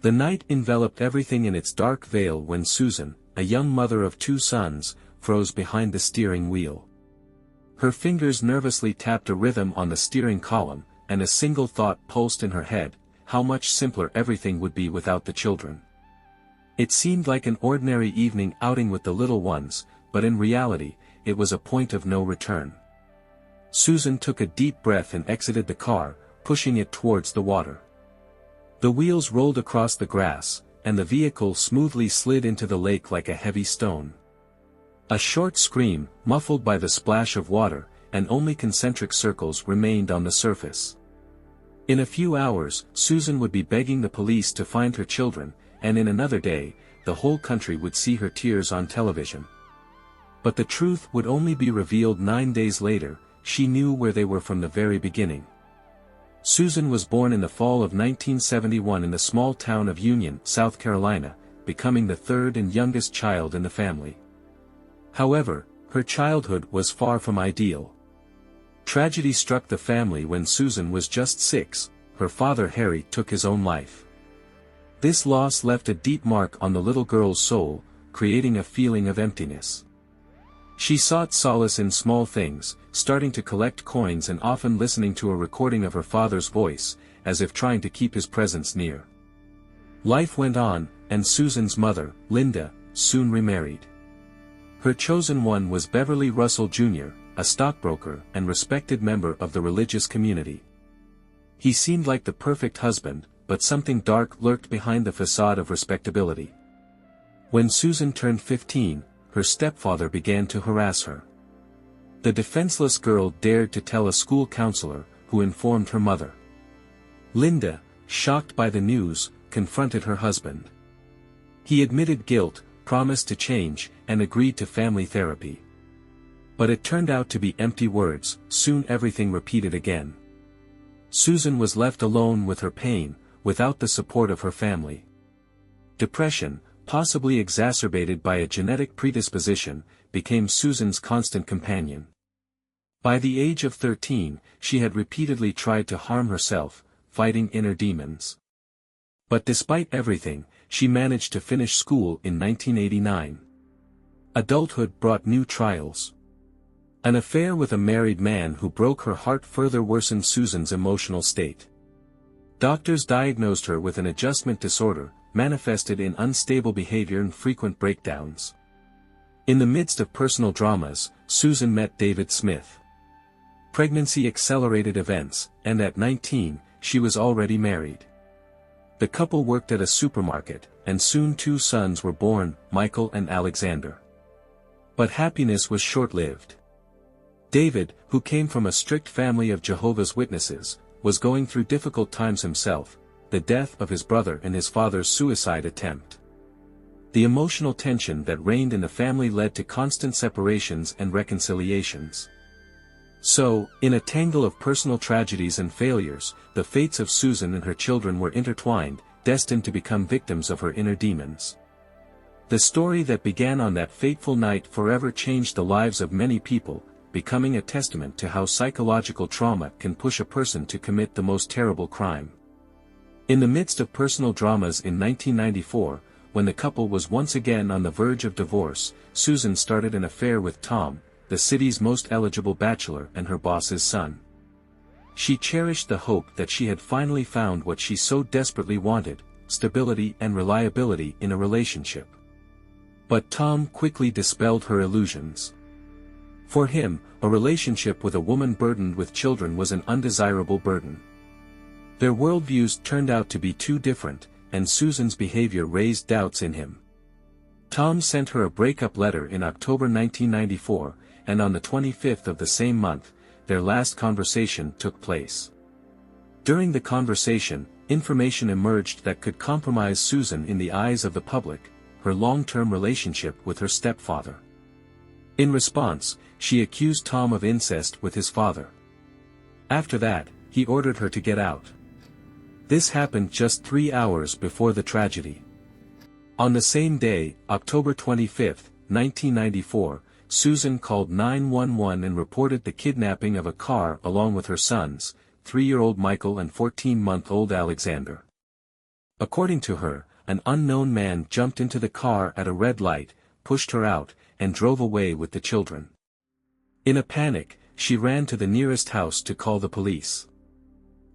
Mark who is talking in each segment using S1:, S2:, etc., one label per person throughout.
S1: The night enveloped everything in its dark veil when Susan, a young mother of 2 sons, froze behind the steering wheel. Her fingers nervously tapped a rhythm on the steering column, and a single thought pulsed in her head: how much simpler everything would be without the children. It seemed like an ordinary evening outing with the little ones, but in reality, it was a point of no return. Susan took a deep breath and exited the car, pushing it towards the water. The wheels rolled across the grass, and the vehicle smoothly slid into the lake like a heavy stone. A short scream, muffled by the splash of water, and only concentric circles remained on the surface. In a few hours, Susan would be begging the police to find her children, and in another day, the whole country would see her tears on television. But the truth would only be revealed 9 days later. She knew where they were from the very beginning. Susan was born in the fall of 1971 in the small town of Union, South Carolina, becoming the 3rd and youngest child in the family. However, her childhood was far from ideal. Tragedy struck the family when Susan was just 6. Her father Harry took his own life. This loss left a deep mark on the little girl's soul, creating a feeling of emptiness. She sought solace in small things, starting to collect coins and often listening to a recording of her father's voice, as if trying to keep his presence near. Life went on, and Susan's mother, Linda, soon remarried. Her chosen one was Beverly Russell Jr., a stockbroker and respected member of the religious community. He seemed like the perfect husband, but something dark lurked behind the facade of respectability. When Susan turned 15, her stepfather began to harass her. The defenseless girl dared to tell a school counselor, who informed her mother. Linda, shocked by the news, confronted her husband. He admitted guilt, promised to change, and agreed to family therapy. But it turned out to be empty words. Soon everything repeated again. Susan was left alone with her pain, without the support of her family. Depression, possibly exacerbated by a genetic predisposition, became Susan's constant companion. By the age of 13, she had repeatedly tried to harm herself, fighting inner demons. But despite everything, she managed to finish school in 1989. Adulthood brought new trials. An affair with a married man who broke her heart further worsened Susan's emotional state. Doctors diagnosed her with an adjustment disorder, manifested in unstable behavior and frequent breakdowns. In the midst of personal dramas, Susan met David Smith. Pregnancy accelerated events, and at 19, she was already married. The couple worked at a supermarket, and soon 2 sons were born, Michael and Alexander. But happiness was short-lived. David, who came from a strict family of Jehovah's Witnesses, was going through difficult times himself, the death of his brother and his father's suicide attempt. The emotional tension that reigned in the family led to constant separations and reconciliations. So, in a tangle of personal tragedies and failures, the fates of Susan and her children were intertwined, destined to become victims of her inner demons. The story that began on that fateful night forever changed the lives of many people, becoming a testament to how psychological trauma can push a person to commit the most terrible crime. In the midst of personal dramas in 1994, when the couple was once again on the verge of divorce, Susan started an affair with Tom, the city's most eligible bachelor and her boss's son. She cherished the hope that she had finally found what she so desperately wanted: stability and reliability in a relationship. But Tom quickly dispelled her illusions. For him, a relationship with a woman burdened with children was an undesirable burden. Their worldviews turned out to be too different, and Susan's behavior raised doubts in him. Tom sent her a breakup letter in October 1994, and on the 25th of the same month, their last conversation took place. During the conversation, information emerged that could compromise Susan in the eyes of the public: her long-term relationship with her stepfather. In response, she accused Tom of incest with his father. After that, he ordered her to get out. This happened just 3 hours before the tragedy. On the same day, October 25, 1994, Susan called 911 and reported the kidnapping of a car along with her sons, 3-year-old Michael and 14-month-old Alexander. According to her, an unknown man jumped into the car at a red light, pushed her out, and drove away with the children. In a panic, she ran to the nearest house to call the police.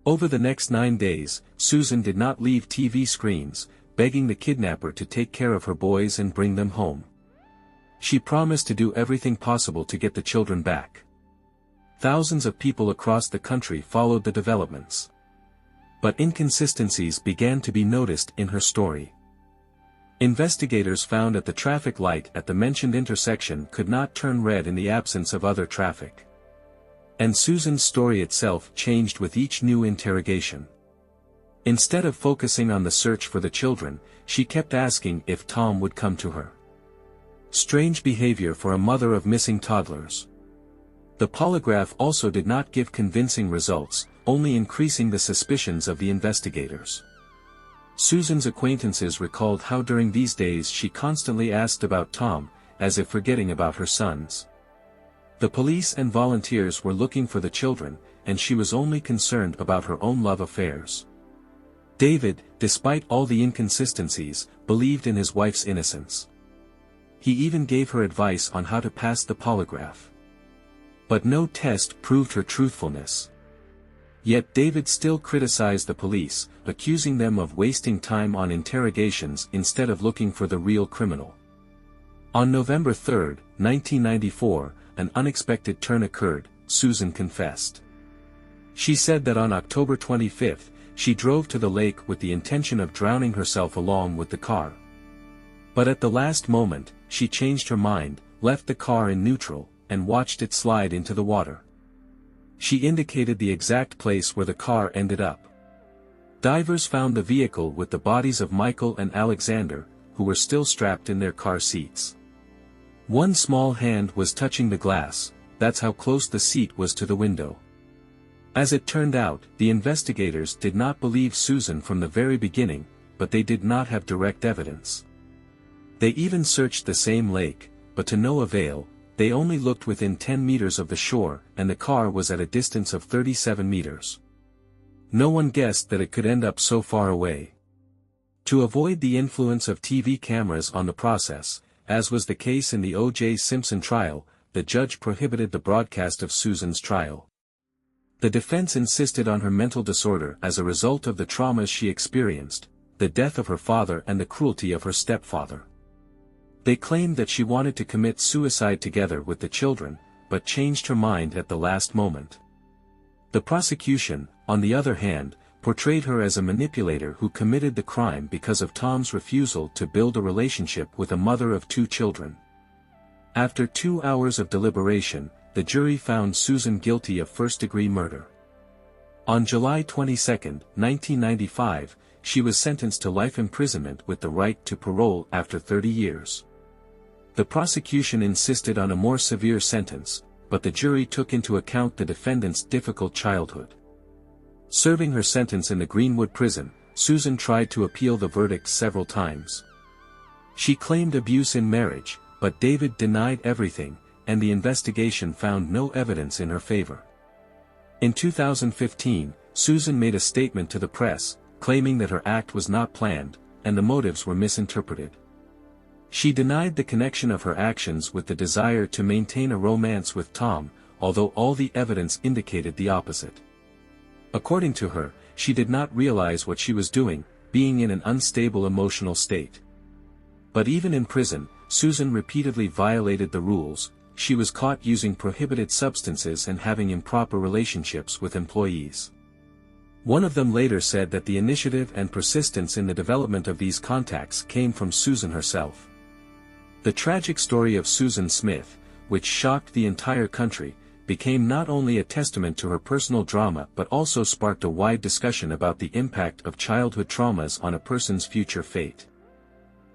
S1: Over the next 9 days, Susan did not leave TV screens, begging the kidnapper to take care of her boys and bring them home. She promised to do everything possible to get the children back. Thousands of people across the country followed the developments. But inconsistencies began to be noticed in her story. Investigators found that the traffic light at the mentioned intersection could not turn red in the absence of other traffic. And Susan's story itself changed with each new interrogation. Instead of focusing on the search for the children, she kept asking if Tom would come to her. Strange behavior for a mother of missing toddlers. The polygraph also did not give convincing results, only increasing the suspicions of the investigators. Susan's acquaintances recalled how during these days she constantly asked about Tom, as if forgetting about her sons. The police and volunteers were looking for the children, and she was only concerned about her own love affairs. David, despite all the inconsistencies, believed in his wife's innocence. He even gave her advice on how to pass the polygraph. But no test proved her truthfulness. Yet David still criticized the police, accusing them of wasting time on interrogations instead of looking for the real criminal. On November 3, 1994, an unexpected turn occurred. Susan confessed. She said that on October 25, she drove to the lake with the intention of drowning herself along with the car. But at the last moment, she changed her mind, left the car in neutral, and watched it slide into the water. She indicated the exact place where the car ended up. Divers found the vehicle with the bodies of Michael and Alexander, who were still strapped in their car seats. One small hand was touching the glass, that's how close the seat was to the window. As it turned out, the investigators did not believe Susan from the very beginning, but they did not have direct evidence. They even searched the same lake, but to no avail. They only looked within 10 meters of the shore, and the car was at a distance of 37 meters. No one guessed that it could end up so far away. To avoid the influence of TV cameras on the process, as was the case in the O.J. Simpson trial, the judge prohibited the broadcast of Susan's trial. The defense insisted on her mental disorder as a result of the traumas she experienced, the death of her father and the cruelty of her stepfather. They claimed that she wanted to commit suicide together with the children, but changed her mind at the last moment. The prosecution, on the other hand, portrayed her as a manipulator who committed the crime because of Tom's refusal to build a relationship with a mother of 2 children. After 2 hours of deliberation, the jury found Susan guilty of first-degree murder. On July 22, 1995, she was sentenced to life imprisonment with the right to parole after 30 years. The prosecution insisted on a more severe sentence, but the jury took into account the defendant's difficult childhood. Serving her sentence in the Greenwood prison, Susan tried to appeal the verdict several times. She claimed abuse in marriage, but David denied everything, and the investigation found no evidence in her favor. In 2015, Susan made a statement to the press, claiming that her act was not planned, and the motives were misinterpreted. She denied the connection of her actions with the desire to maintain a romance with Tom, although all the evidence indicated the opposite. According to her, she did not realize what she was doing, being in an unstable emotional state. But even in prison, Susan repeatedly violated the rules. She was caught using prohibited substances and having improper relationships with employees. One of them later said that the initiative and persistence in the development of these contacts came from Susan herself. The tragic story of Susan Smith, which shocked the entire country, became not only a testament to her personal drama but also sparked a wide discussion about the impact of childhood traumas on a person's future fate.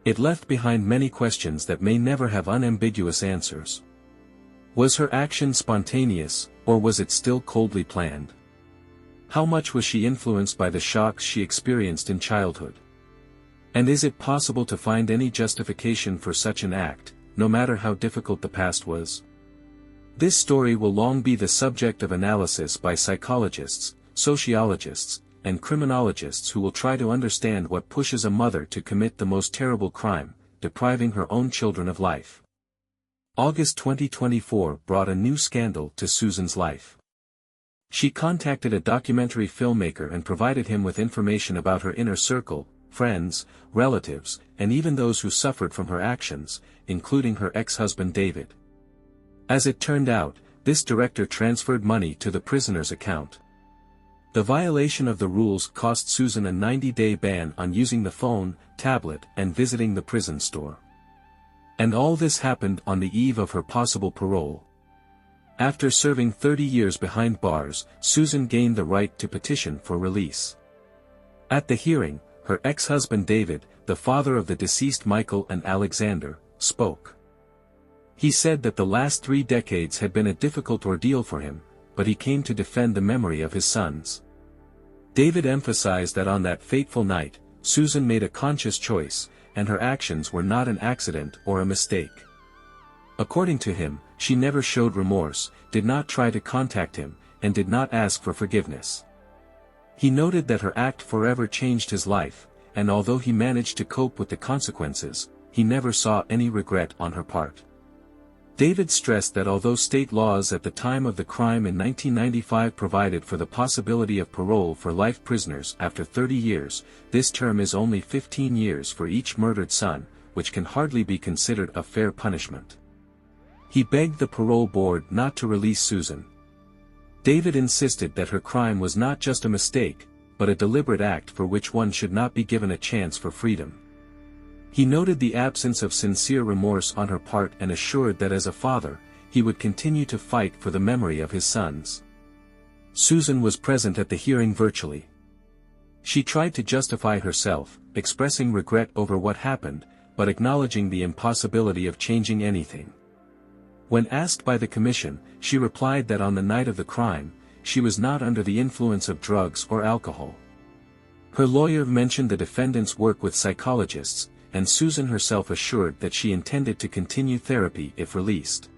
S1: It left behind many questions that may never have unambiguous answers. Was her action spontaneous, or was it still coldly planned? How much was she influenced by the shocks she experienced in childhood? And is it possible to find any justification for such an act, no matter how difficult the past was? This story will long be the subject of analysis by psychologists, sociologists, and criminologists who will try to understand what pushes a mother to commit the most terrible crime, depriving her own children of life. August 2024 brought a new scandal to Susan's life. She contacted a documentary filmmaker and provided him with information about her inner circle, friends, relatives, and even those who suffered from her actions, including her ex-husband David. As it turned out, this director transferred money to the prisoner's account. The violation of the rules cost Susan a 90-day ban on using the phone, tablet, and visiting the prison store. And all this happened on the eve of her possible parole. After serving 30 years behind bars, Susan gained the right to petition for release. At the hearing, her ex-husband David, the father of the deceased Michael and Alexander, spoke. He said that the last 3 decades had been a difficult ordeal for him, but he came to defend the memory of his sons. David emphasized that on that fateful night, Susan made a conscious choice, and her actions were not an accident or a mistake. According to him, she never showed remorse, did not try to contact him, and did not ask for forgiveness. He noted that her act forever changed his life, and although he managed to cope with the consequences, he never saw any regret on her part. David stressed that although state laws at the time of the crime in 1995 provided for the possibility of parole for life prisoners after 30 years, this term is only 15 years for each murdered son, which can hardly be considered a fair punishment. He begged the parole board not to release Susan. David insisted that her crime was not just a mistake, but a deliberate act for which one should not be given a chance for freedom. He noted the absence of sincere remorse on her part and assured that as a father, he would continue to fight for the memory of his sons. Susan was present at the hearing virtually. She tried to justify herself, expressing regret over what happened, but acknowledging the impossibility of changing anything. When asked by the commission, she replied that on the night of the crime, she was not under the influence of drugs or alcohol. Her lawyer mentioned the defendant's work with psychologists, and Susan herself assured that she intended to continue therapy if released.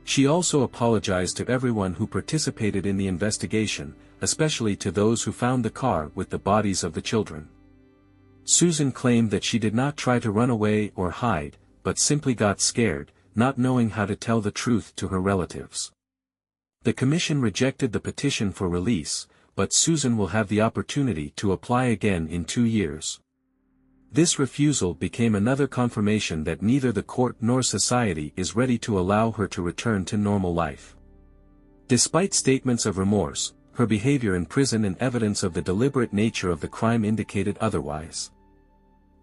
S1: She also apologized to everyone who participated in the investigation, especially to those who found the car with the bodies of the children. Susan claimed that she did not try to run away or hide, but simply got scared, not knowing how to tell the truth to her relatives. The commission rejected the petition for release, but Susan will have the opportunity to apply again in 2 years. This refusal became another confirmation that neither the court nor society is ready to allow her to return to normal life. Despite statements of remorse, her behavior in prison and evidence of the deliberate nature of the crime indicated otherwise.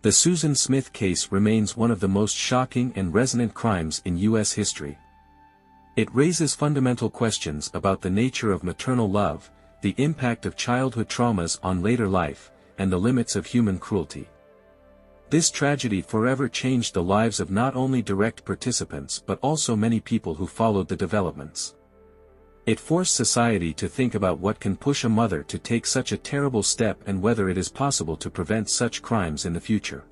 S1: The Susan Smith case remains one of the most shocking and resonant crimes in U.S. history. It raises fundamental questions about the nature of maternal love, the impact of childhood traumas on later life, and the limits of human cruelty. This tragedy forever changed the lives of not only direct participants but also many people who followed the developments. It forced society to think about what can push a mother to take such a terrible step and whether it is possible to prevent such crimes in the future.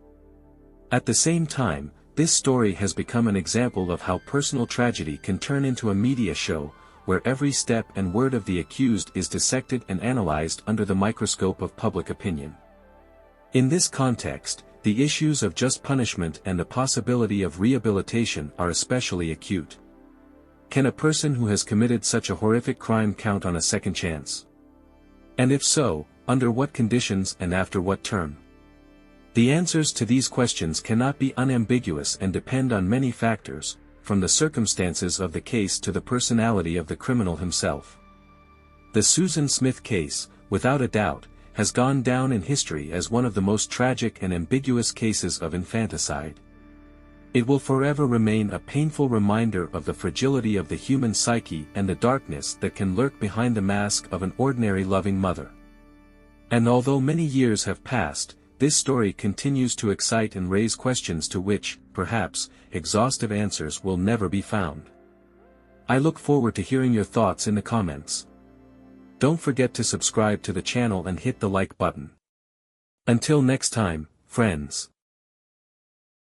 S1: At the same time, this story has become an example of how personal tragedy can turn into a media show, where every step and word of the accused is dissected and analyzed under the microscope of public opinion. In this context, the issues of just punishment and the possibility of rehabilitation are especially acute. Can a person who has committed such a horrific crime count on a second chance? And if so, under what conditions and after what term? The answers to these questions cannot be unambiguous and depend on many factors, from the circumstances of the case to the personality of the criminal himself. The Susan Smith case, without a doubt, has gone down in history as one of the most tragic and ambiguous cases of infanticide. It will forever remain a painful reminder of the fragility of the human psyche and the darkness that can lurk behind the mask of an ordinary loving mother. And although many years have passed, this story continues to excite and raise questions to which, perhaps, exhaustive answers will never be found. I look forward to hearing your thoughts in the comments. Don't forget to subscribe to the channel and hit the like button. Until next time, friends.